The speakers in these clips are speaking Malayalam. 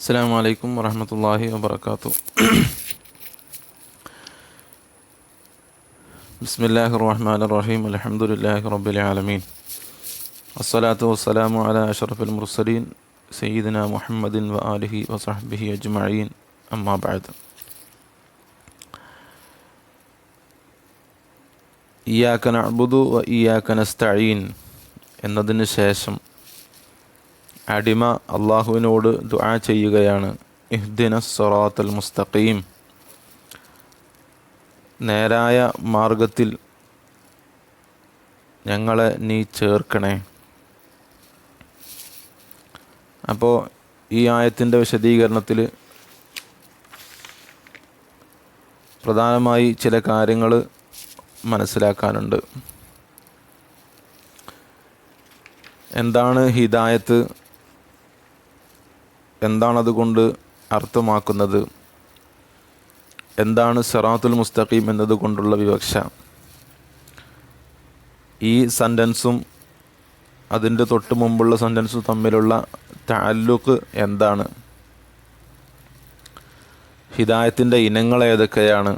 السلام عليكم ورحمة الله وبركاته. بسم الله الرحمن الرحيم. الحمد لله رب العالمين، الصلاة والسلام على أشرف المرسلين سيدنا محمد وآله وصحبه أجمعين. أما بعد. إياك نعبد وإياك نستعين എന്നതിന് ശേഷം അടിമ അള്ളാഹുവിനോട് ദുആ ചെയ്യുകയാണ്, ഇഹ്ദിനസ് സിറാത്തൽ മുസ്തഖീം, നേരായ മാർഗത്തിൽ ഞങ്ങളെ നീ ചേർക്കണേ. അപ്പോൾ ഈ ആയത്തിൻ്റെ വിശദീകരണത്തിൽ പ്രധാനമായി ചില കാര്യങ്ങൾ മനസ്സിലാക്കാനുണ്ട്. എന്താണ് ഹിദായത്ത്, എന്താണതുകൊണ്ട് അർത്ഥമാക്കുന്നത്, എന്താണ് സിറാത്തുൽ മുസ്തഖീം എന്നതുകൊണ്ടുള്ള വിവക്ഷ, ഈ സെൻറ്റൻസും അതിൻ്റെ തൊട്ട് മുമ്പുള്ള സെൻറ്റൻസും തമ്മിലുള്ള തഅല്ലുഖ് എന്താണ്, ഹിദായത്തിൻ്റെ ഇനങ്ങൾ ഏതൊക്കെയാണ്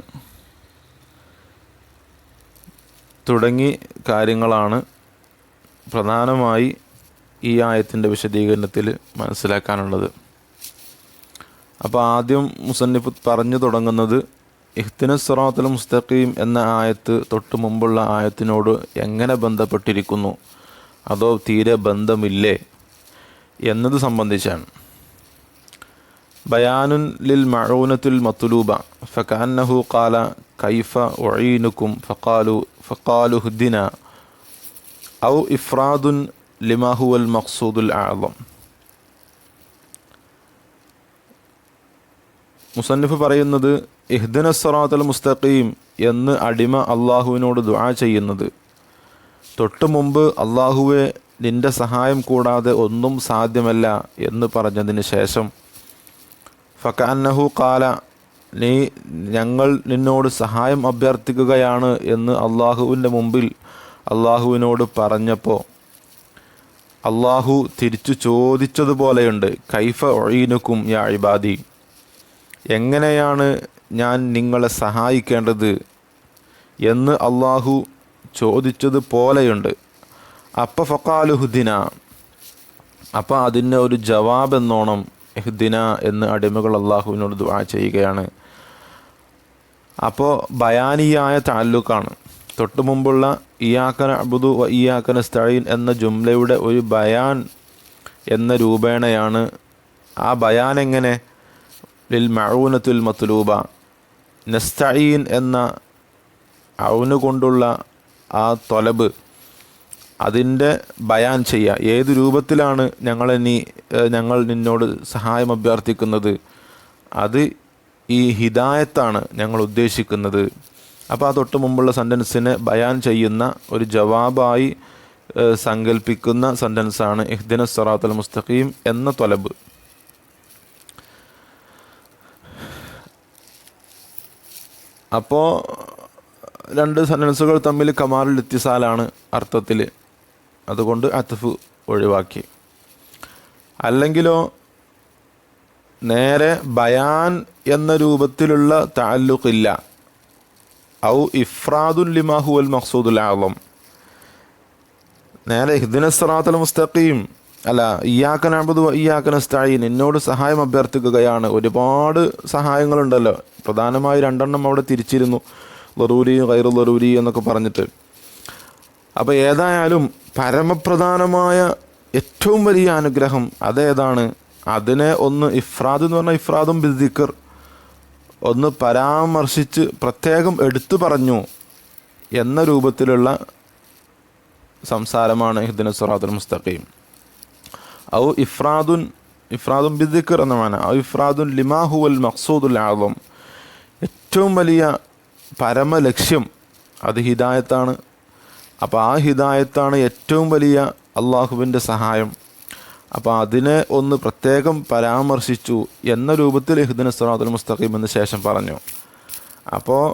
തുടങ്ങി കാര്യങ്ങളാണ് പ്രധാനമായി ഈ ആയത്തിൻ്റെ വിശദീകരണത്തിൽ മനസ്സിലാക്കാനുള്ളത്. അപ്പോൾ ആദ്യം മുസന്നിഫ് പറഞ്ഞു തുടങ്ങുന്നത് ഇഹ്ദിനസ് സിറാത്തുൽ മുസ്തഖീം എന്ന ആയത്ത് തൊട്ട് മുമ്പുള്ള ആയത്തിനോട് എങ്ങനെ ബന്ധപ്പെട്ടിരിക്കുന്നു, അതോ തീരെ ബന്ധമില്ലേ എന്നത് സംബന്ധിച്ചാണ്. ബയാനുൻ ലിൽ മഊനത്തുൽ മത്ലൂബ ഫകഅന്നഹു ഖാല കൈഫ ഉഈനുകും ഫഖാലു ഹുദിന ഔ ഇഫ്രാദുൻ ലിമാ ഹുവൽ മഖ്സൂദുൽ അഅ്ളം. മുസന്നിഫ് പറയുന്നത് ഇഹ്ദിനസ് സിറാത്തുൽ മുസ്തഖീം എന്ന് അടിമ അള്ളാഹുവിനോട് ദുആ ചെയ്യുന്നത് തൊട്ട് മുമ്പ് അള്ളാഹുവെ നിൻ്റെ സഹായം കൂടാതെ ഒന്നും സാധ്യമല്ല എന്ന് പറഞ്ഞതിന് ശേഷം ഫകഅന്നഹു ഖാല, ഞങ്ങൾ നിന്നോട് സഹായം അഭ്യർത്ഥിക്കുകയാണ് എന്ന് അള്ളാഹുവിൻ്റെ മുമ്പിൽ അള്ളാഹുവിനോട് പറഞ്ഞപ്പോൾ അള്ളാഹു തിരിച്ചു ചോദിച്ചതുപോലെയുണ്ട്, കൈഫ ഉഈനുകും യാ ഇബാദി, എങ്ങനെയാണ് ഞാൻ നിങ്ങളെ സഹായിക്കേണ്ടത് എന്ന് അള്ളാഹു ചോദിച്ചതുപോലെയുണ്ട്. അപ്പം ഫഖാലു ഹുദിന, അപ്പം അതിന് ഒരു ജവാബ് എന്നോണം ഇഹ്ദിന എന്ന് അടിമകൾ അള്ളാഹുവിനോട് ദുആ ചെയ്യുകയാണ്. അപ്പോൾ ബയാനിയായ തഅല്ലുഖാണ്. തൊട്ട് മുമ്പുള്ള ഇയ്യാക നഅ്ബുദു വ ഇയ്യാക നസ്തഈൻ എന്ന ജുംലയുടെ ഒരു ബയാൻ എന്ന രൂപേണയാണ്. ആ ബയാൻ എങ്ങനെ? ലിൽ മഊനത്തുൽ മത്ലൂബ, നസ്തഈൻ എന്ന ഔന് കൊണ്ടുള്ള ആ തൊലബ്, അതിൻ്റെ ബയാൻ ചെയ്യുക. ഏത് രൂപത്തിലാണ് ഞങ്ങൾ നിന്നോട് സഹായം അഭ്യർത്ഥിക്കുന്നത്, അത് ഈ ഹിദായത്താണ് ഞങ്ങൾ ഉദ്ദേശിക്കുന്നത്. അപ്പോൾ ആ തൊട്ട് മുമ്പുള്ള സെൻറ്റൻസിനെ ബയാൻ ചെയ്യുന്ന ഒരു ജവാബായി സങ്കല്പിക്കുന്ന സെൻറ്റൻസാണ് ഇഹ്ദിനസ് സിറാത്തുൽ മുസ്തഖീം എന്ന തൊലബ്. അപ്പോൾ രണ്ട് സെൻറ്റൻസുകൾ തമ്മിൽ കമാലുൽ ഇത്തിസാലാണ് അർത്ഥത്തിൽ, അതുകൊണ്ട് അത്ഫ് ഒഴിവാക്കി. അല്ലെങ്കിലോ നേരെ ബയാൻ എന്ന രൂപത്തിലുള്ള തഅല്ലുഖില്ല, ഔ ഇഫ്രാദുൻ ലിമാ ഹുവൽ മഖ്സൂദുൽ അഅ്ളം, നേരെ ഇഹ്ദിനസ് സിറാത്തുൽ മുസ്തഖീം അല്ല ഇയ്യാക നഅ്ബുദു വ ഇയ്യാക നസ്തഈൻ, എന്നോട് സഹായം അഭ്യർത്ഥിക്കുകയാണ്. ഒരുപാട് സഹായങ്ങളുണ്ടല്ലോ, പ്രധാനമായി രണ്ടെണ്ണം അവിടെ തിരിച്ചിരുന്നു, ലറൂരി ഗൈറു ലറൂരി എന്നൊക്കെ പറഞ്ഞിട്ട്. അപ്പോൾ ഏതായാലും പരമപ്രധാനമായ ഏറ്റവും വലിയ അനുഗ്രഹം അതേതാണ്? അതിനെ ഒന്ന് ഇഫ്രാദ് എന്ന് പറഞ്ഞാൽ ഇഫ്രാദും ബിദ്ദിക്ർ, ഒന്ന് പരാമർശിച്ച് പ്രത്യേകം എടുത്തു പറഞ്ഞു എന്ന രൂപത്തിലുള്ള സംസാരമാണ് ഇഹ്ദിനസ് സിറാത്തുൽ മുസ്തഖീം. ഔ ഇഫ്രാദുൻ ബിദ്ദിക്ർ എന്ന മാന, ഔ ഇഫ്രാദുൻ ലിമാ ഹുവൽ മഖ്സൂദുൽ അഅ്ളം, ഏറ്റവും വലിയ പരമലക്ഷ്യം അത് ഹിദായത്താണ്. അപ്പോൾ ആ ഹിദായത്താണ് ഏറ്റവും വലിയ അള്ളാഹുവിൻ്റെ സഹായം. അപ്പോൾ അതിനെ ഒന്ന് പ്രത്യേകം പരാമർശിച്ചു എന്ന രൂപത്തിൽ ഇഹ്ദിനസ് സിറാത്തുൽ മുസ്തഖീം എന്ന് ശേഷം പറഞ്ഞു. അപ്പോൾ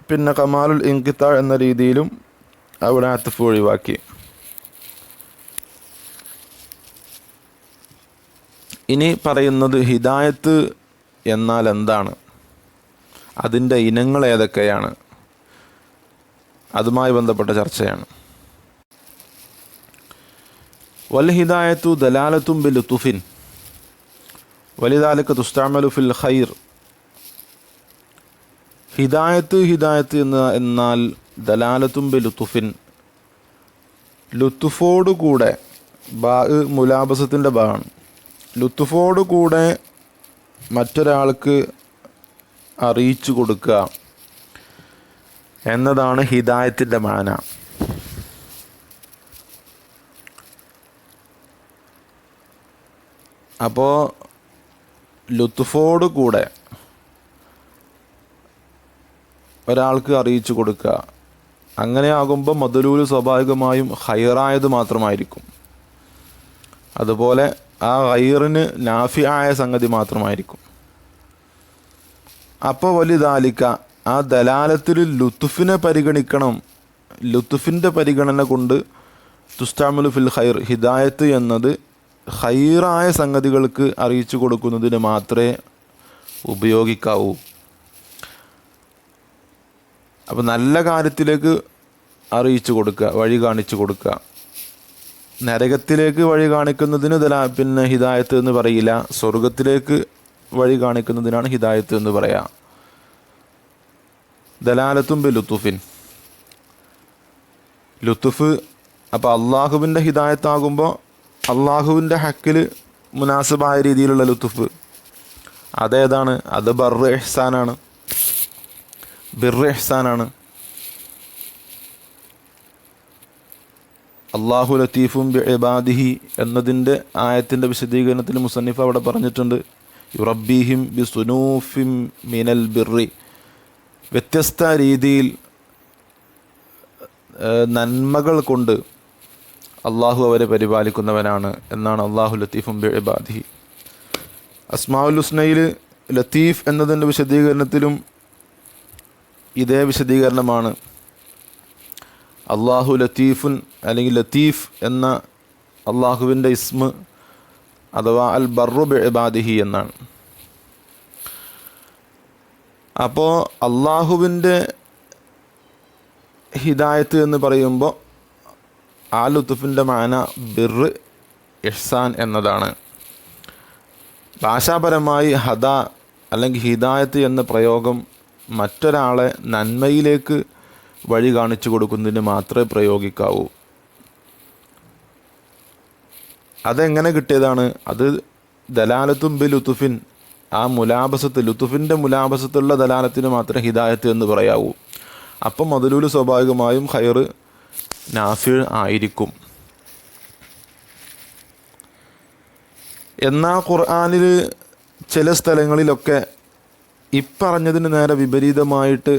പിന്നെ കമാലുൽ ഇൻഖിതാ എന്ന രീതിയിലും അവിടെ അത്ഫ് ഒഴിവാക്കി. ഇനി പറയുന്നത് ഹിദായത്ത് എന്നാൽ എന്താണ്, അതിൻ്റെ ഇനങ്ങൾ ഏതൊക്കെയാണ്, അതുമായി ബന്ധപ്പെട്ട ചർച്ചയാണ്. വൽ ഹിദായത്തു ദലാലത്തും ബിലുത്തുഫിൻ വലിദാലിക തുസ്തഅമലു ഫിൽ ഖൈർ. ഹിദായത്ത് എന്നാൽ ദലാലത്തും ബിലുത്തുഫിൻ, ലുത്തുഫോടുകൂടെ, മുലാബസത്തിൻ്റെ ഭാഗമാണ്, ലുത്തുഫോടുകൂടെ മറ്റൊരാൾക്ക് അറിയിച്ചു കൊടുക്കുക എന്നതാണ് ഹിദായത്തിൻ്റെ മാന. അപ്പോൾ ലുത്തുഫോട് കൂടെ ഒരാൾക്ക് അറിയിച്ചു കൊടുക്കുക, അങ്ങനെയാകുമ്പോൾ മദ്ലൂൽ സ്വാഭാവികമായും ഖൈറായത് മാത്രമായിരിക്കും. അതുപോലെ ആ ഖൈറിന് നാഫിആയ സംഗതി മാത്രമായിരിക്കും. അപ്പോൾ വലിദാലിക ആ ദലാലത്തിൽ ലുത്തുഫിനെ പരിഗണിക്കണം. ലുത്തുഫിൻ്റെ പരിഗണന കൊണ്ട് തുസ്തഅമലു ഫിൽ ഖൈർ, ഹിദായത്ത് എന്നത് ഖൈറായ സംഗതികൾക്ക് അറിയിച്ചു കൊടുക്കുന്നതിന് മാത്രമേ ഉപയോഗിക്കാവൂ. അപ്പോൾ നല്ല കാര്യത്തിലേക്ക് അറിയിച്ചു കൊടുക്കുക, വഴി കാണിച്ചു കൊടുക്കുക. നരകത്തിലേക്ക് വഴി കാണിക്കുന്നതിന് പിന്നെ ഹിദായത്ത് എന്ന് പറയില്ല, സ്വർഗത്തിലേക്ക് വഴി കാണിക്കുന്നതിനാണ് ഹിദായത്ത് എന്ന് പറയാം. ദലാലത്തും ബി ലുത്തുഫിൻ, ലുത്തുഫ്. അപ്പോൾ അള്ളാഹുവിൻ്റെ ഹിദായത്താകുമ്പോൾ അള്ളാഹുവിൻ്റെ ഹക്കിൽ മുനാസിബായ രീതിയിലുള്ള ലുത്തുഫ്, അതേതാണ്? അത് ബർറ് ഇഹ്സാനാണ്, ബിർറ് ഇഹ്സാനാണ്. അള്ളാഹു ലത്തീഫും ബി ഇബാദിഹി എന്നതിൻ്റെ ആയത്തിൻ്റെ വിശദീകരണത്തിൽ മുസന്നിഫ് അവിടെ പറഞ്ഞിട്ടുണ്ട്, യുറബ്ബീഹിം ബി സുനൂഫിം മിനൽ ബിർറി, വ്യത്യസ്ത രീതിയിൽ നന്മകൾ കൊണ്ട് അള്ളാഹു അവരെ പരിപാലിക്കുന്നവനാണ് എന്നാണ്. അള്ളാഹു ലത്തീഫും ബി ഇബാദിഹി. അസ്മാഉൽ ഹുസ്നയിൽ ലത്തീഫ് എന്നതിൻ്റെ വിശദീകരണത്തിലും ഇതേ വിശദീകരണമാണ്. അള്ളാഹു ലത്തീഫുൻ അല്ലെങ്കിൽ ലത്തീഫ് എന്ന അള്ളാഹുവിൻ്റെ ഇസ്മ അഥവാ അൽ ബർറു ബി ഇബാദിഹി എന്നാണ്. അപ്പോൾ അള്ളാഹുവിൻ്റെ ഹിദായത്ത് എന്ന് പറയുമ്പോൾ ആ ലുത്തുഫിൻ്റെ മാന ബിർറ് ഇഹ്സാൻ എന്നതാണ്. ഭാഷാപരമായി ഹദ അല്ലെങ്കിൽ ഹിദായത്ത് എന്ന പ്രയോഗം മറ്റൊരാളെ നന്മയിലേക്ക് വഴി കാണിച്ചു കൊടുക്കുന്നതിന് മാത്രമേ പ്രയോഗിക്കാവൂ. അതെങ്ങനെ കിട്ടിയതാണ്? അത് ദലാലത്തും ബി ലുത്തുഫിൻ, ആ മുലാബസത്ത്, ലുത്തുഫിൻ്റെ മുലാബസത്തുള്ള ദലാലത്തിന് മാത്രമേ ഹിദായത്ത് എന്ന് പറയാവൂ. അപ്പം മദ്ലൂൽ സ്വാഭാവികമായും ഖൈർ നാഫി ആയിരിക്കും. എന്നാൽ ഖുർആനിൽ ചില സ്ഥലങ്ങളിലൊക്കെ ഇപ്പറഞ്ഞതിന് നേരെ വിപരീതമായിട്ട്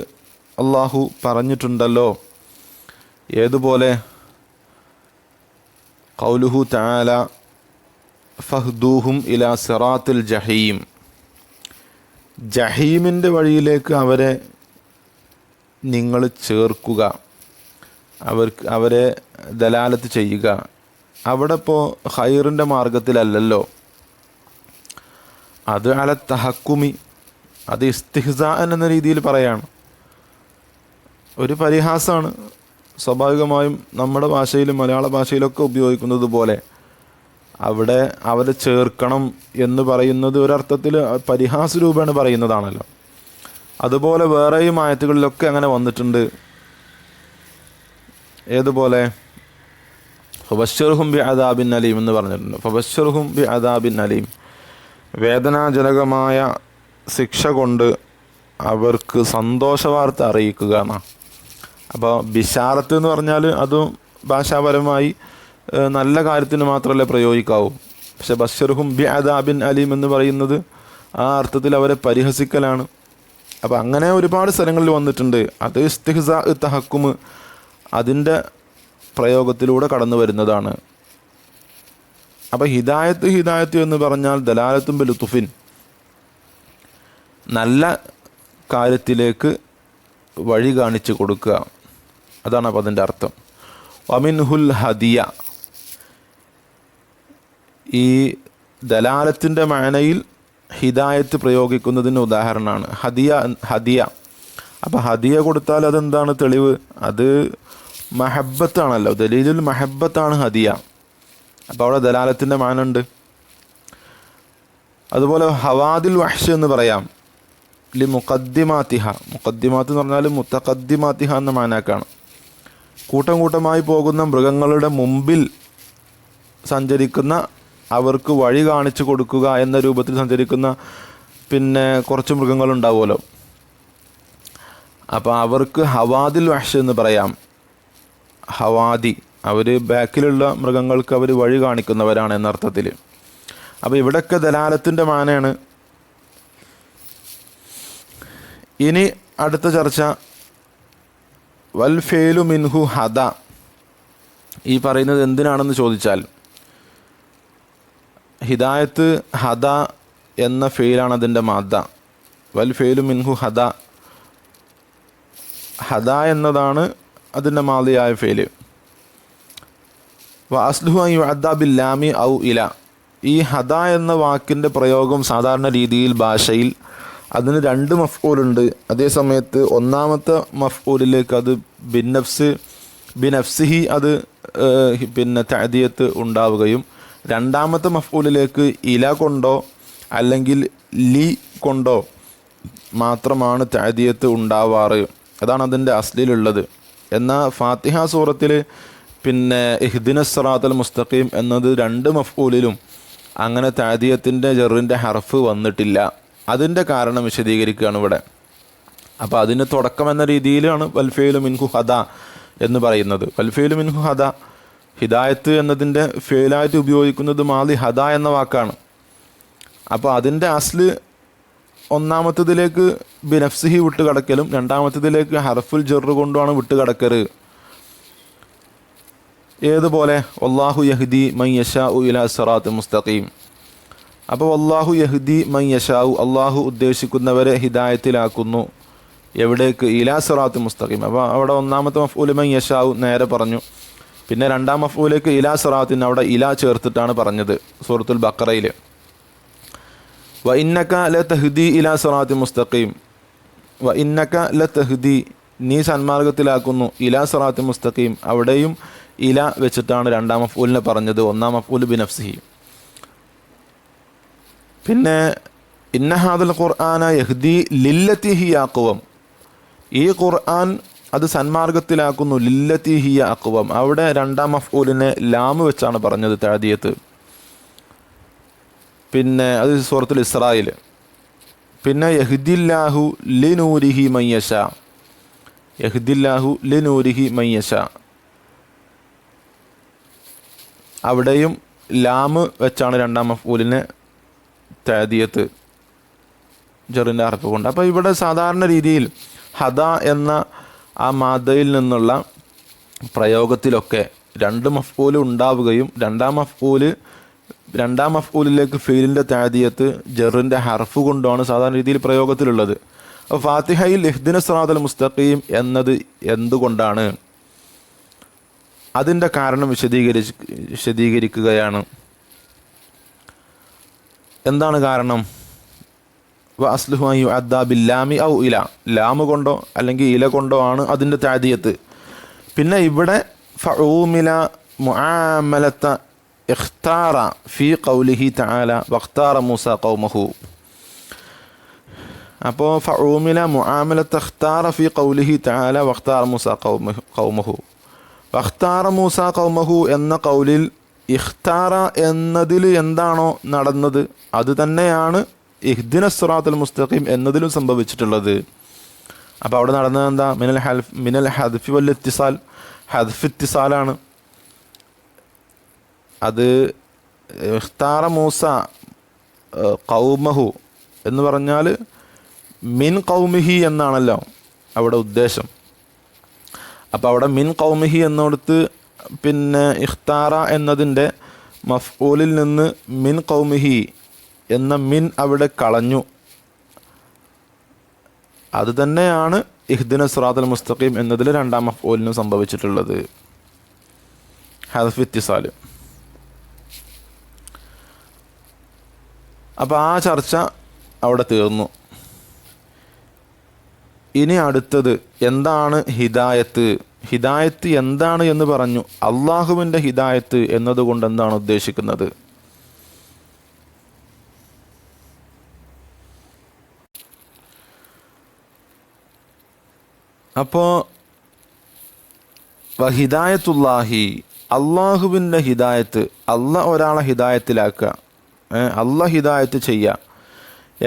അള്ളാഹു പറഞ്ഞിട്ടുണ്ടല്ലോ. ഏതുപോലെ? ഖൗലുഹു തആല ഫഹ്ദൂഹും ഇലാ സിറാത്തിൽ ജഹീം, ജഹീമിൻ്റെ വഴിയിലേക്ക് അവരെ നിങ്ങൾ ചേർക്കുക, അവരെ ദലാലത്ത് ചെയ്യുക. അവിടെ ഇപ്പോൾ ഖൈറിൻ്റെ മാർഗത്തിലല്ലല്ലോ, അത് അല തഹക്കുമി, അത് ഇസ്തിഹ്സാഅൻ എന്ന രീതിയിൽ പറയാണ്, ഒരു പരിഹാസമാണ്. സ്വാഭാവികമായും നമ്മുടെ ഭാഷയിലും മലയാള ഭാഷയിലൊക്കെ ഉപയോഗിക്കുന്നത് പോലെ അവിടെ അവരെ ചേർക്കണം എന്ന് പറയുന്നത് ഒരർത്ഥത്തിൽ പരിഹാസ രൂപേണ പറയുന്നതാണല്ലോ. അതുപോലെ വേറെയും ആയത്തുകളിലൊക്കെ അങ്ങനെ വന്നിട്ടുണ്ട്. ഏതുപോലെ? ഫബശ്ശിർഹും ബി അദാബിൻ അലീം എന്ന് പറഞ്ഞിട്ടുണ്ട്. ഫബശ്ശിർഹും ബി അദാബിൻ അലീം, വേദനാജനകമായ ശിക്ഷ കൊണ്ട് അവർക്ക് സന്തോഷവാർത്ത അറിയിക്കുക എന്നാണ്. അപ്പോൾ ബിശാറത്ത് എന്ന് പറഞ്ഞാൽ അതും ഭാഷാപരമായി നല്ല കാര്യത്തിന് മാത്രമല്ലേ പ്രയോഗിക്കാവൂ. പക്ഷെ ബശ്ശിർഹും ബി അദാബിൻ അലീം എന്ന് പറയുന്നത് ആ അർത്ഥത്തിൽ അവരെ പരിഹസിക്കലാണ്. അപ്പോൾ അങ്ങനെ ഒരുപാട് സ്ഥലങ്ങളിൽ വന്നിട്ടുണ്ട്. അത് ഇസ്തിഹ്സാ തഹക്കുമ് അതിൻ്റെ പ്രയോഗത്തിലൂടെ കടന്നു വരുന്നതാണ്. അപ്പോൾ ഹിദായത്ത് എന്ന് പറഞ്ഞാൽ ദലാലത്തും ബി ലുത്തുഫിൻ, നല്ല കാര്യത്തിലേക്ക് വഴി കാണിച്ചു കൊടുക്കുക, അതാണ് അപ്പോൾ അതിൻ്റെ അർത്ഥം. വമിൻഹുൽ ഹദിയ, ഈ ദലാലത്തിൻ്റെ മാനയിൽ ഹിദായത്ത് പ്രയോഗിക്കുന്നതിന് ഉദാഹരണമാണ് ഹദിയ. അപ്പോൾ ഹദിയ കൊടുത്താൽ അതെന്താണ് തെളിവ്? അത് മഹബത്താണല്ലോ, ദലീലുൽ മഹബത്താണ് ഹദിയ. അപ്പോൾ അവിടെ ദലാലത്തിൻ്റെ മാനുണ്ട്. അതുപോലെ ഹവാദിൽ വഹ്ഷ് എന്ന് പറയാം, ലി മുഖദ്ദിമാത്തിഹ. മുഖദ്ദിമാത്ത് എന്ന് പറഞ്ഞാൽ മുത്തഖദ്ദിമാത്തിഹ എന്ന മാനാക്കാണ്. കൂട്ടം കൂട്ടമായി പോകുന്ന മൃഗങ്ങളുടെ മുമ്പിൽ സഞ്ചരിക്കുന്ന, അവർക്ക് വഴി കാണിച്ചു കൊടുക്കുക എന്ന രൂപത്തിൽ സഞ്ചരിക്കുന്ന പിന്നെ കുറച്ച് മൃഗങ്ങളുണ്ടാവുമല്ലോ. അപ്പോൾ അവർക്ക് ഹവാദിൽ വഹ്ഷ് എന്ന് പറയാം. ഹവാദി, അവർ ബാക്കിലുള്ള മൃഗങ്ങൾക്ക് അവർ വഴി കാണിക്കുന്നവരാണ് എന്നർത്ഥത്തിൽ. അപ്പോൾ ഇവിടെയൊക്കെ ദലാലത്തിൻ്റെ മാനയാണ്. ഇനി അടുത്ത ചർച്ച വൽ ഫേലു മിൻഹു ഹദ. ഈ പറയുന്നത് എന്തിനാണെന്ന് ചോദിച്ചാൽ, ഹിദായത്ത് ഹദ എന്ന ഫെയിലാണ് അതിൻ്റെ മാദ്ദ. വൽ ഫേലു മിൻഹു ഹദ, ഹദ എന്നതാണ് അതിൻ്റെ മാദിയായ ഫെയില്. വ അസ്ലുഹു അൻ യുഅദ്ദ ബില്ലാമി ഔ ഇല. ഈ ഹദ എന്ന വാക്കിൻ്റെ പ്രയോഗം സാധാരണ രീതിയിൽ ഭാഷയിൽ അതിന് രണ്ട് മഫ്ഊലുണ്ട്. അതേ സമയത്ത് ഒന്നാമത്തെ മഫ്ഊലിലേക്ക് അത് ബിനഫ്സിഹി അത് പിന്നെ തഅദിയത്ത് ഉണ്ടാവുകയും രണ്ടാമത്തെ മഫ്ഊലിലേക്ക് ഇല കൊണ്ടോ അല്ലെങ്കിൽ ലി കൊണ്ടോ മാത്രമാണ് തഅദിയത്ത് ഉണ്ടാവാറ്. അതാണ് അതിൻ്റെ അസ്ലിലുള്ളത്. എന്നാൽ ഫാത്തിഹ സൂറത്തിൽ പിന്നെ ഇഹ്ദിനസ് സിറാത്തൽ മുസ്തഖീം എന്നത് രണ്ട് മഫ്ഊലിലും അങ്ങനെ തഅദിയത്തിൻ്റെ ജറിൻ്റെ ഹർഫ് വന്നിട്ടില്ല. അതിൻ്റെ കാരണം വിശദീകരിക്കുകയാണ് ഇവിടെ. അപ്പോൾ അതിന് തുടക്കം എന്ന രീതിയിലാണ് വൽഫേലു മിൻഹു ഹദ എന്ന് പറയുന്നത്. വൽഫേലു മിൻഹു ഹദ, ഹിദായത്ത് എന്നതിൻ്റെ ഫേലായിട്ട് ഉപയോഗിക്കുന്നത് മാലി ഹദ എന്ന വാക്കാണ്. അപ്പോൾ അതിൻ്റെ അസ്ല് ഒന്നാമത്തതിലേക്ക് ബിനഫ്സിഹി വിട്ട് കടക്കലും രണ്ടാമത്തതിലേക്ക് ഹർഫുൽ ജറ് കൊണ്ടുമാണ് വിട്ട് കടക്കല്. ഏതുപോലെ വല്ലാഹു യഹ്ദി മൻ യശാഉ ഇലാ സിറാത്തിൽ മുസ്തഖീം. അപ്പോൾ വല്ലാഹു യഹ്ദി മൻ യശാഉ, അള്ളാഹു ഉദ്ദേശിക്കുന്നവരെ ഹിദായത്തിലാക്കുന്നു. എവിടേക്ക്? ഇലാ സിറാത്തിൽ മുസ്തഖീം. അപ്പോൾ അവിടെ ഒന്നാമത്തെ മഫ്ഊൽ മൻ യശാഉ നേരെ പറഞ്ഞു. പിന്നെ രണ്ടാം മഫ്ഊലേക്ക് ഇലാ സിറാത്തിന് അവിടെ ഇലാ ചേർത്തിട്ടാണ് പറഞ്ഞത് സൂറത്തുൽ ബഖറയിൽ. വ ഇന്നക ലതഹ്ദി ഇലാ സിറാത്തിൽ മുസ്തഖീം. വ ഇന്നക ലതഹ്ദി, നീ സന്മാർഗത്തിലാക്കുന്നു. ഇലാ സിറാത്തിൽ മുസ്തഖീം, അവിടെയും ഇല വെച്ചിട്ടാണ് രണ്ടാം മഫ്ഊലിനെ പറഞ്ഞത്, ഒന്നാം മഫ്ഊൽ ബിനഫ്സിഹി. പിന്നെ ഇന്ന ഹാദൽ ഖുർആന യഹ്ദി ലില്ലത്തി ഹിയ അഖ്വം, ഈ ഖുർആൻ അത് സന്മാർഗത്തിലാക്കുന്നു. ലില്ലത്തി ഹിയ അഖ്വം, അവിടെ രണ്ടാം മഫ്ഊലിനെ ലാമ് വെച്ചാണ് പറഞ്ഞത് തഅദിയത്ത്. പിന്നെ അത് സൂറത്തുൽ ഇസ്രായിൽ. പിന്നെ യഹ്ദില്ലാഹു ലിനൂരിഹി മൻ യശാ, യഹ്ദില്ലാഹു ലിനൂരിഹി മൻ യശാ, അവിടെയും ലാമ് വെച്ചാണ് രണ്ടാം മഫ്ഊലിനെ തഅദിയത്ത് ജറിൻ്റെ ഹർഫ് കൊണ്ട്. അപ്പോൾ ഇവിടെ സാധാരണ രീതിയിൽ ഹദ എന്ന ആ മാദയിൽ നിന്നുള്ള പ്രയോഗത്തിലൊക്കെ രണ്ട് മഫ്ഊല് ഉണ്ടാവുകയും രണ്ടാം മഫ്ഊലിലേക്ക് ഫീലിൻ്റെ തഅദിയത്ത് ജറിൻ്റെ ഹർഫ് കൊണ്ടാണ് സാധാരണ രീതിയിൽ പ്രയോഗത്തിലുള്ളത്. അപ്പോൾ ഫാത്തിഹയിൽ ഇഹ്ദിനസ് സിറാത്തൽ മുസ്തഖീം എന്നത് എന്തുകൊണ്ടാണ്? അതിൻ്റെ കാരണം വിശദീകരിക്കുകയാണ്. എന്താണ് കാരണം? വ അസ്ലുഹു അൻ യുഅദ്ദ ബില്ലാമി ഔ ഇല, ലാമ് കൊണ്ടോ അല്ലെങ്കിൽ ഇല കൊണ്ടോ ആണ് അതിൻ്റെ തഅദിയത്ത്. പിന്നെ ഇവിടെ ഫഊമില മുആമലത ഇഖ്താറ ഫീ ഖൗലിഹി തആല വഖ്താറ മൂസ ഖൗമഹു. അപ്പോൾ ഫഊമില മുആമലത ഇഖ്താറ ഫീ ഖൗലിഹി തആല വഖ്താറ മൂസ ഖൗമഹു. വഖ്താറ മൂസ ഖൗമഹു എന്ന ഖൗലിൽ ഇഖ്താറ എന്നതിൽ എന്താണോ നടന്നത് അത് തന്നെയാണ് ഇഹ്ദിനസ് സിറാത്തൽ മുസ്തഖീം എന്നതിലും സംഭവിച്ചിട്ടുള്ളത്. അപ്പോൾ അവിടെ നടന്നത് എന്താ? മിനൽ ഹദ്ഫി വൽ ഇത്തിസാൽ, ഹദ്ഫ് ഇത്തിസാലാണ്. അത് ഇഖ്താറ മൂസ ഖൗമഹു എന്ന് പറഞ്ഞാൽ മിൻ ഖൗമിഹി എന്നാണല്ലോ അവിടെ ഉദ്ദേശം. അപ്പോൾ അവിടെ മിൻ ഖൗമിഹി എന്നോടത്ത് പിന്നെ ഇഖ്താറ എന്നതിൻ്റെ മഫ്ഊലിൽ നിന്ന് മിൻ ഖൗമിഹി എന്ന മിൻ അവിടെ കളഞ്ഞു. അത് തന്നെയാണ് ഇഹ്ദിനസ് സിറാത്തൽ മുസ്തഖീം എന്നതിൽ രണ്ടാം മഫ്ഊലിനും സംഭവിച്ചിട്ടുള്ളത്, ഹദ്ഫ് ഇത്തിസാൽ. അപ്പോൾ ആ ചർച്ച അവിടെ തീർന്നു. ഇനി അടുത്തത് എന്താണ് ഹിദായത്ത്? ഹിദായത്ത് എന്താണ് എന്ന് പറഞ്ഞു. അള്ളാഹുവിൻ്റെ ഹിദായത്ത് എന്നതുകൊണ്ട് എന്താണ് ഉദ്ദേശിക്കുന്നത്? അപ്പോൾ ഹിദായത്തുല്ലാഹി, അള്ളാഹുവിൻ്റെ ഹിദായത്ത്, അള്ളാഹ് ഒരാളെ ഹിദായത്തിലാക്കുക, അള്ളാഹ് ഹിദായത്ത് ചെയ്യുക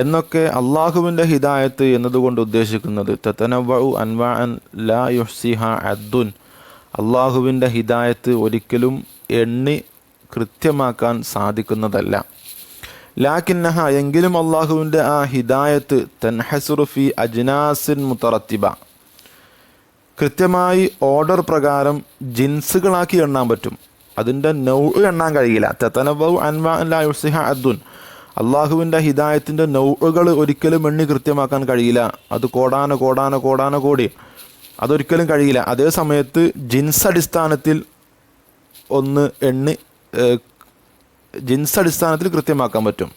എന്നൊക്കെ അള്ളാഹുവിൻ്റെ ഹിദായത്ത് എന്നതുകൊണ്ട് ഉദ്ദേശിക്കുന്നത് തതനവ്വഉ അൻവാഅൻ ലാ യുഹ്സിഹ അദ്ദുൻ, അള്ളാഹുവിൻ്റെ ഹിദായത്ത് ഒരിക്കലും എണ്ണി കൃത്യമാക്കാൻ സാധിക്കുന്നതല്ല. ലാകിന്നഹ, എങ്കിലും അള്ളാഹുവിൻ്റെ ആ ഹിദായത്ത് തൻഹസുറു ഫി അജ്നാസിൻ മുതറത്തിബ, കൃത്യമായി ഓർഡർ പ്രകാരം ജിൻസുകളാക്കി എണ്ണാൻ പറ്റും. അതിൻ്റെ നൗഉ എണ്ണാൻ കഴിയില്ല. തതനവ്വഉ അൻവാഅൻ ലാ യുഹ്സിഹ അദ്ദുൻ, അള്ളാഹുവിൻ്റെ ഹിദായത്തിൻ്റെ നൗഉകൾ ഒരിക്കലും എണ്ണി കൃത്യമാക്കാൻ കഴിയില്ല. അത് കോടാന കോടി, അതൊരിക്കലും കഴിയില്ല. അതേ സമയത്ത് ജിൻസ് അടിസ്ഥാനത്തിൽ ഒന്ന് എണ്ണി ജിൻസ് അടിസ്ഥാനത്തിൽ കൃത്യമാക്കാൻ പറ്റും.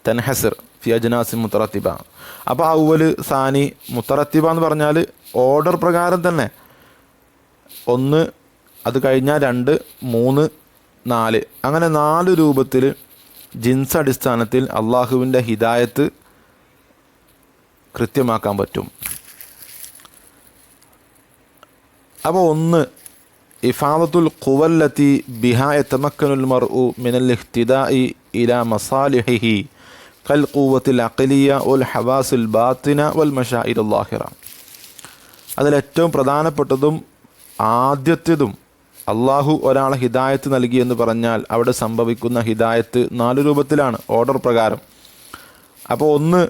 തൻഹസിർ ഫി അജ്നാസിൻ മുതറത്തിബ. അപ്പോൾ അവല് സാനി മുതറത്തിബ എന്ന് പറഞ്ഞാൽ ഓർഡർ പ്രകാരം തന്നെ 1, അത് കഴിഞ്ഞാൽ 2, 3, 4, അങ്ങനെ 4 രൂപത്തിൽ ജിൻസ് അടിസ്ഥാനത്തിൽ അള്ളാഹുവിൻ്റെ ഹിദായത്ത് കൃത്യമാക്കാൻ പറ്റും. അപ്പോൾ 1 ഇഫാദത്തുൽ ഖുവല്ലത്തി ബിഹാ യതമക്കനുൽ മർഉ മിനൽ ഇഹ്തിദാഇ ഇലാ മസാലിഹിഹി കൽ ഖുവത്തിൽ അഖ്ലിയ വൽ ഹവാസുൽ ബാത്തിന വൽ മശാഇറുൽ ളാഹിറ. അതിലേറ്റവും പ്രധാനപ്പെട്ടതും ആദ്യത്തേതും അള്ളാഹു ഒരാളെ ഹിദായത്ത് നൽകിയെന്ന് പറഞ്ഞാൽ അവിടെ സംഭവിക്കുന്ന ഹിദായത്ത് 4 രൂപത്തിലാണ് ഓർഡർ പ്രകാരം. അപ്പോൾ 1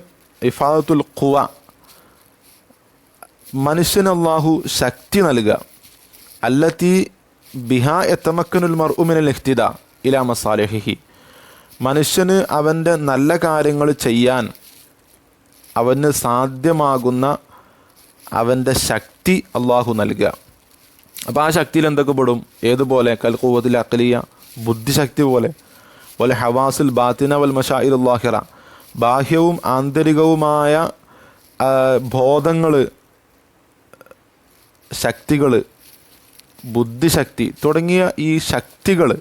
ഇഫാദത്തുൽ ഖുവ, മനുഷ്യന് അള്ളാഹു ശക്തി നൽകുക. അല്ലത്തി ബിഹാ യതമക്കനുൽ മർഉ മിനൽ ഇഹ്തിദാ ഇലാ മസാലിഹിഹി, മനുഷ്യന് അവൻ്റെ നല്ല കാര്യങ്ങൾ ചെയ്യാൻ അവന് സാധ്യമാകുന്ന അവൻ്റെ ശക്തി അള്ളാഹു നൽകുക. അപ്പോൾ ആ ശക്തിയിൽ എന്തൊക്കെ പെടും? ഏതുപോലെ? കൽ ഖുവത്തിൽ അഖ്ലിയ, ബുദ്ധിശക്തി പോലെ, വൽ ഹവാസുൽ ബാത്തിന വൽ മശാഇറുൽ ളാഹിറ, ബാഹ്യവും ആന്തരികവുമായ ബോധങ്ങൾ, ശക്തികൾ, ബുദ്ധിശക്തി തുടങ്ങിയ ഈ ശക്തികൾ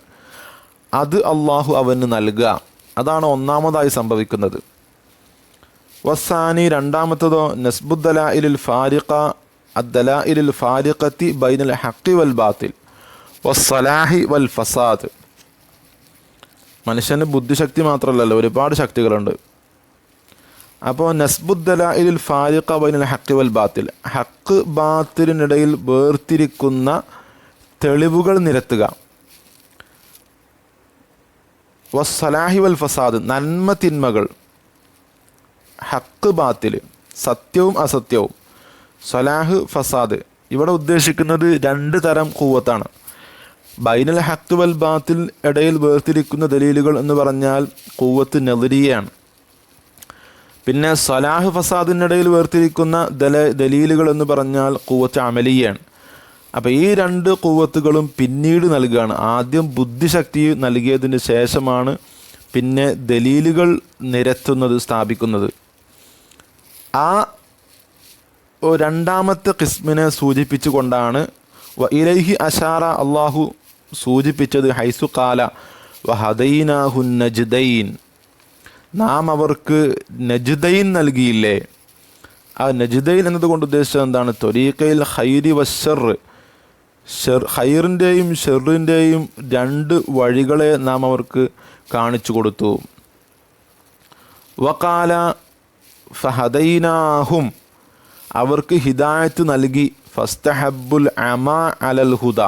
അത് അള്ളാഹു അവന് നൽകുക. അതാണ് ഒന്നാമതായി സംഭവിക്കുന്നത്. വസാനി, രണ്ടാമത്തതോ നസ്ബുദ്ദലാഇലുൽ ഫാരിഖ അദ്ദലാഇലുൽ ഫാരിഖത്തി ബൈനൽ ഹഖി വൽ ബാത്തിൽ വസ്സലാഹി വൽ ഫസാദ്. മനുഷ്യന് ബുദ്ധിശക്തി മാത്രമല്ലല്ലോ, ഒരുപാട് ശക്തികളുണ്ട്. അപ്പോൾ നസ്ബുദ്ദലാഇലുൽ ഫാരിഖ ബൈനൽ ഹഖി വൽ ബാത്തിൽ, ഹഖ് ബാത്തിലിനിടയിൽ വേർതിരിക്കുന്ന തെളിവുകൾ നിരത്തുക. വസ്സലാഹി വൽ ഫസാദ്, നന്മ തിന്മകൾ, ഹക്ക് ബാത്തിൽ, സത്യവും അസത്യവും, സലാഹ് ഫസാദ്. ഇവിടെ ഉദ്ദേശിക്കുന്നത് 2 തരം ഖുവത്താണ്. ബൈനൽ ഹഖ് വൽ ബാത്തിൽ ഇടയിൽ വേർതിരിക്കുന്ന ദലീലുകൾ എന്ന് പറഞ്ഞാൽ ഖുവത്ത് നദരിയാണ്. പിന്നെ സലാഹ് ഫസാദിനിടയിൽ വേർതിരിക്കുന്ന ദലീലുകൾ എന്ന് പറഞ്ഞാൽ ഖുവത്ത് അമലിയാണ്. അപ്പോൾ ഈ 2 ഖുവത്തുകളും പിന്നീട് നൽകുകയാണ്. ആദ്യം ബുദ്ധിശക്തി നൽകിയതിന് ശേഷമാണ് പിന്നെ ദലീലുകൾ നിരത്തുന്നത്, സ്ഥാപിക്കുന്നത്. ആ രണ്ടാമത്തെ ഖിസ്മിനെ സൂചിപ്പിച്ചുകൊണ്ടാണ് ഇലൈഹി അഷാറ അള്ളാഹു സൂചിപ്പിച്ചത്. ഹൈസു ഖാല വഹദൈനാഹു നജ്ദൈൻ, നാം അവർക്ക് നജ്ദൈൻ നൽകിയില്ലേ. ആ നജ്ദൈൻ എന്നതുകൊണ്ട് ഉദ്ദേശിച്ചത് എന്താണ്? ത്വരീഖയിൽ ഖൈരി വശർ, ഖൈറിൻ്റെയും ഷെറിൻ്റെയും 2 വഴികളെ നാം അവർക്ക് കാണിച്ചു കൊടുത്തു. വഖാല ഫഹദൈനാഹും, അവർക്ക് ഹിദായത്ത് നൽകി. ഫസ്തഹബ്ബുൽ അമാ അലൽ ഹുദ,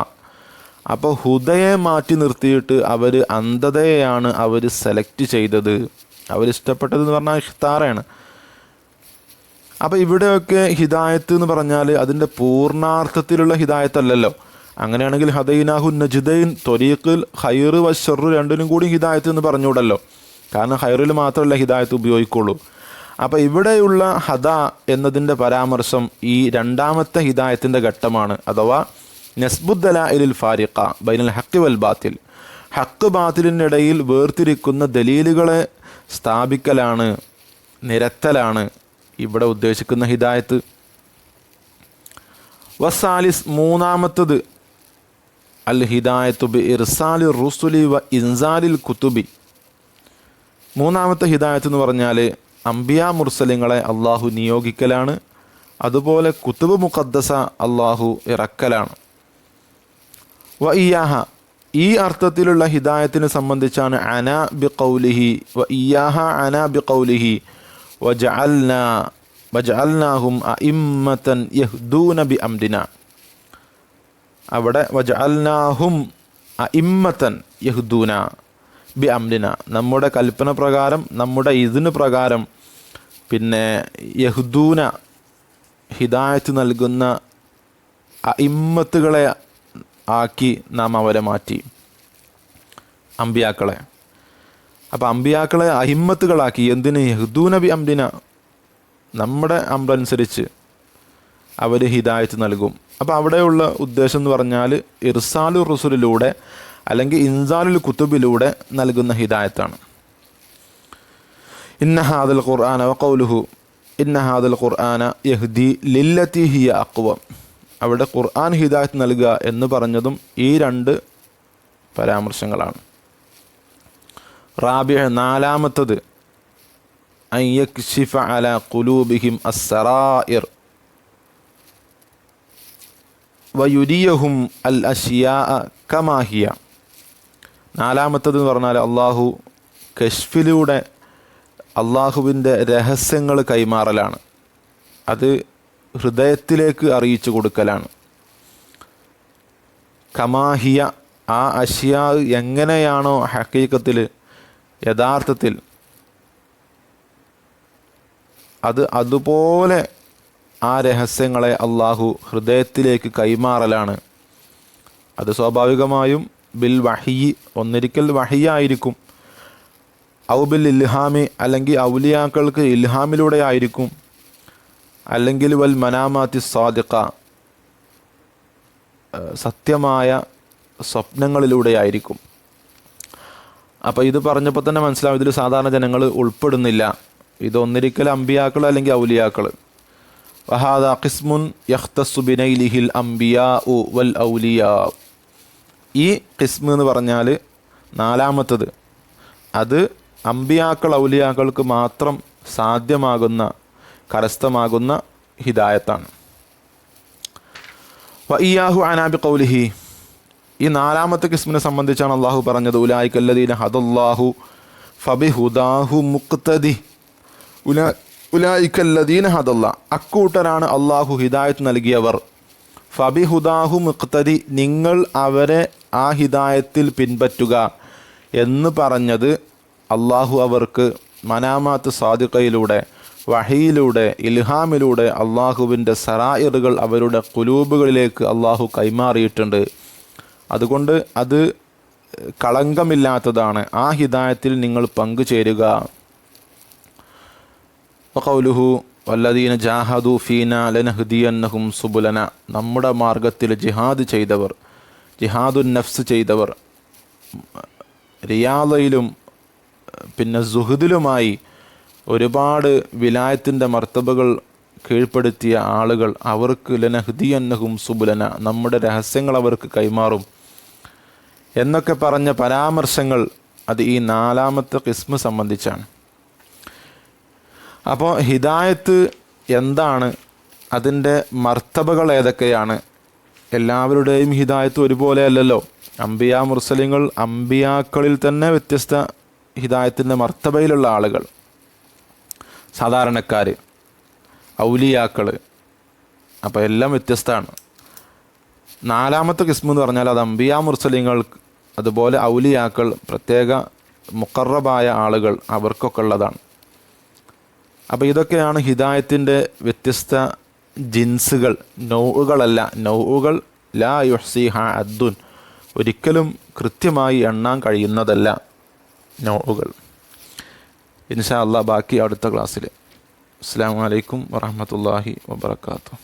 അപ്പോൾ ഹുദയെ മാറ്റി നിർത്തിയിട്ട് അവർ അന്ധതയെയാണ് അവർ സെലക്ട് ചെയ്തത്. അവരിഷ്ടപ്പെട്ടതെന്ന് പറഞ്ഞാൽ ഇഖ്താറാണ്. അപ്പോൾ ഇവിടെയൊക്കെ ഹിദായത്ത് എന്ന് പറഞ്ഞാൽ അതിൻ്റെ പൂർണ്ണാർത്ഥത്തിലുള്ള ഹിദായത്തല്ലല്ലോ. അങ്ങനെയാണെങ്കിൽ ഹദൈനാഹു നജ്ദൈൻ, ത്വരീഖിൽ ഖൈറ് വശർ 2നും കൂടി ഹിദായത്ത് എന്ന് പറഞ്ഞുകൂടല്ലോ. കാരണം ഖൈറിൽ മാത്രമല്ല ഹിദായത്ത് ഉപയോഗിക്കുള്ളൂ. അപ്പോൾ ഇവിടെയുള്ള ഹദ എന്നതിൻ്റെ പരാമർശം ഈ രണ്ടാമത്തെ ഹിദായത്തിൻ്റെ ഘട്ടമാണ്. അഥവാ നസ്ബുദ്ദലാഇലുൽ ഫാരിഖ ബൈനൽ ഹഖ് വൽ ബാത്തിൽ, ഹക്ക് ബാത്തിലിനിടയിൽ വേർതിരിക്കുന്ന ദലീലുകളെ സ്ഥാപിക്കലാണ്, നിരത്തലാണ് ഇവിടെ ഉദ്ദേശിക്കുന്ന ഹിദായത്ത്. വസാലിസ് മൂന്നാമത്തത് അൽ ഹിദായത്തു ബി ഇർസാലി റുസുലി വ ഇൻസാലിൽ കുത്തുബി. മൂന്നാമത്തെ ഹിദായത്ത് എന്ന് പറഞ്ഞാൽ അംബിയാ മുർസലിങ്ങളെ അള്ളാഹു നിയോഗിക്കലാണ്, അതുപോലെ കുത്തുബ് മുഖദ്ദസ അള്ളാഹു ഇറക്കലാണ്. വ ഇയാഹ, ഈ അർത്ഥത്തിലുള്ള ഹിദായത്തിനെ സംബന്ധിച്ചാണ് അന ബി ഖൗലിഹി വ ഇയാഹ അന ബി ഖൗലിഹി വജഅൽനാഹും അഇമ്മതൻ യഹ്ദൂന ബി അംദിന. അവിടെ വജഅൽനാഹും അഇമ്മതൻ യഹ്ദൂന ബി അംദിന, നമ്മുടെ കൽപ്പന പ്രകാരം, നമ്മുടെ ഇതിന് പ്രകാരം പിന്നെ യഹ്ദൂന ഹിദായത്ത് നൽകുന്ന അഇമ്മത്തുകളെ ആക്കി നാം അവരെ മാറ്റി, അമ്പിയാക്കളെ. അപ്പം അമ്പിയാക്കളെ അഹിമ്മത്തുകളാക്കി. എന്തിന്? യഹ്ദൂന ബി അംദിന, നമ്മുടെ അമ്രനുസരിച്ച് അവർ ഹിദായത്ത് നൽകും. അപ്പോൾ അവിടെയുള്ള ഉദ്ദേശം എന്ന് പറഞ്ഞാൽ ഇർസാലു റുസുലിലൂടെ അല്ലെങ്കിൽ ഇൻസാലുൽ കുത്തുബിലൂടെ നൽകുന്ന ഹിദായത്താണ്. ഇന്ന ഹാദൽ ഖുർആന വഖൗലുഹു ഇന്ന ഹാദൽ ഖുർആന യഹ്ദി ലില്ലതി ഹിയ അഖ്വം. അവിടെ ഖുർആൻ ഹിദായത്ത് നൽകുക എന്ന് പറഞ്ഞതും ഈ രണ്ട് പരാമർശങ്ങളാണ്. റാബിഅ, നാലാമത്തത് അൻ യക്ശിഫ അലാ ഖുലൂബിഹിം അസ്സറായിർ വയുരിയഹും അൽ അഷ്യാഅ കമാ ഹിയ. നാലാമത്തത് എന്ന് പറഞ്ഞാൽ അള്ളാഹു കശ്ഫിലൂടെ അള്ളാഹുവിൻ്റെ രഹസ്യങ്ങൾ കൈമാറലാണ്, അത് ഹൃദയത്തിലേക്ക് അറിയിച്ചു കൊടുക്കലാണ്. കമാഹിയ, ആ അഷ്യാ എങ്ങനെയാണോ ഹഖീഖത്തിൽ യഥാർത്ഥത്തിൽ അത് അതുപോലെ ആ രഹസ്യങ്ങളെ അള്ളാഹു ഹൃദയത്തിലേക്ക് കൈമാറലാണ്. അത് സ്വാഭാവികമായും ബിൽ വഹി, ഒന്നിരിക്കൽ വഹിയായിരിക്കും, ഔ ബിൽ ഇൽഹാമി, അല്ലെങ്കിൽ ഔലിയാക്കൾക്ക് ഇൽഹാമിലൂടെ ആയിരിക്കും, അല്ലെങ്കിൽ വൽ മനാമാത്തി സാദിഖ, സത്യമായ സ്വപ്നങ്ങളിലൂടെയായിരിക്കും. അപ്പോൾ ഇത് പറഞ്ഞപ്പോൾ തന്നെ മനസ്സിലാവും ഇതിൽ സാധാരണ ജനങ്ങൾ ഉൾപ്പെടുന്നില്ല. ഇതൊന്നിരിക്കൽ അമ്പിയാക്കൾ അല്ലെങ്കിൽ ഔലിയാക്കൾ. വഹാദ ഖിസ്മുൻ യഖ്തസ്സു ബിനൈലിഹിൽ അംബിയാഉ വൽ ഔലിയാ. ഈ ഖിസ്മ് എന്ന് പറഞ്ഞാൽ നാലാമത്തത്, അത് അമ്പിയാക്കൾ ഔലിയാക്കൾക്ക് മാത്രം സാധ്യമാകുന്ന, കരസ്ഥമാകുന്ന ഹിദായത്താണ്. വ ഇയാഹു അനാ ബി ഖൗലിഹി. ഈ നാലാമത്തെ ഖിസ്മിനെ സംബന്ധിച്ചാണ് അള്ളാഹു പറഞ്ഞത് ഉലായിക്കല്ലദീന ഹദല്ലാഹു ഫബിഹുദാഹു മുഖ്തദി. ഉലായിക്കല്ലദീന ഹദല്ല, അക്കൂട്ടരാണ് അള്ളാഹു ഹിദായത്ത് നൽകിയവർ. ഫബിഹുദാഹു മുഖ്തദി, നിങ്ങൾ അവരെ ആ ഹിദായത്തിൽ പിൻപറ്റുക എന്ന് പറഞ്ഞത് അള്ളാഹു അവർക്ക് മനാമാത്ത് സാദിഖയിലൂടെ, വഹിയിലൂടെ, ഇൽഹാമിലൂടെ അള്ളാഹുവിൻ്റെ സറായിറുകൾ അവരുടെ ഖുലൂബുകളിലേക്ക് അള്ളാഹു കൈമാറിയിട്ടുണ്ട്. അതുകൊണ്ട് അത് കളങ്കമില്ലാത്തതാണ്. ആ ഹിദായത്തിൽ നിങ്ങൾ പങ്കുചേരുക. വഖൗലുഹു വല്ലദീന ജാഹദു ഫീന ലനഹ്ദിയന്നഹും സുബുലന. നമ്മുടെ മാർഗത്തിൽ ജിഹാദ് ചെയ്തവർ, ജിഹാദുൻ നഫ്സ് ചെയ്തവർ, റിയാദയിലും പിന്നെ സുഹദിലുമായി ഒരുപാട് വിലായത്തിൻ്റെ മർത്തബകൾ കീഴ്പ്പെടുത്തിയ ആളുകൾ, അവർക്ക് ലനഹ്ദിയന്നഹും സുബുലന, നമ്മുടെ രഹസ്യങ്ങൾ അവർക്ക് കൈമാറും എന്നൊക്കെ പറഞ്ഞ പരാമർശങ്ങൾ അത് ഈ നാലാമത്തെ ഖിസ്മ് സംബന്ധിച്ചാണ്. അപ്പോൾ ഹിദായത്ത് എന്താണ്, അതിൻ്റെ മർത്തബകൾ ഏതൊക്കെയാണ്? എല്ലാവരുടെയും ഹിദായത്ത് ഒരുപോലെ അല്ലല്ലോ. അംബിയാ മുർസലിങ്ങൾ, അംബിയാക്കളിൽ തന്നെ വ്യത്യസ്ത ഹിദായത്തിൻ്റെ മർത്തബയിലുള്ള ആളുകൾ, സാധാരണക്കാർ, ഔലിയാക്കൾ, അപ്പോൾ എല്ലാം വ്യത്യസ്തമാണ്. നാലാമത്തെ ഖിസ്മ് എന്ന് പറഞ്ഞാൽ അത് അംബിയാ മുർസലിങ്ങൾ, അതുപോലെ ഔലിയാക്കൾ, പ്രത്യേക മുഖറബായ ആളുകൾ, അവർക്കൊക്കെ ഉള്ളതാണ്. അപ്പോൾ ഇതൊക്കെയാണ് ഹിദായത്തിൻ്റെ വ്യത്യസ്ത ജിൻസുകൾ, നൗഉകളല്ല. നൗഉകൾ ലാ യുഹ്സിഹ അദ്ദുൻ, ഒരിക്കലും കൃത്യമായി എണ്ണാൻ കഴിയുന്നതല്ല നൗഉകൾ. ഇൻഷാ അല്ലാഹ് ബാക്കി അടുത്ത ക്ലാസ്സിൽ. അസ്സലാമു അലൈക്കും വറഹ്മത്തുള്ളാഹി വബറകാതുഹു.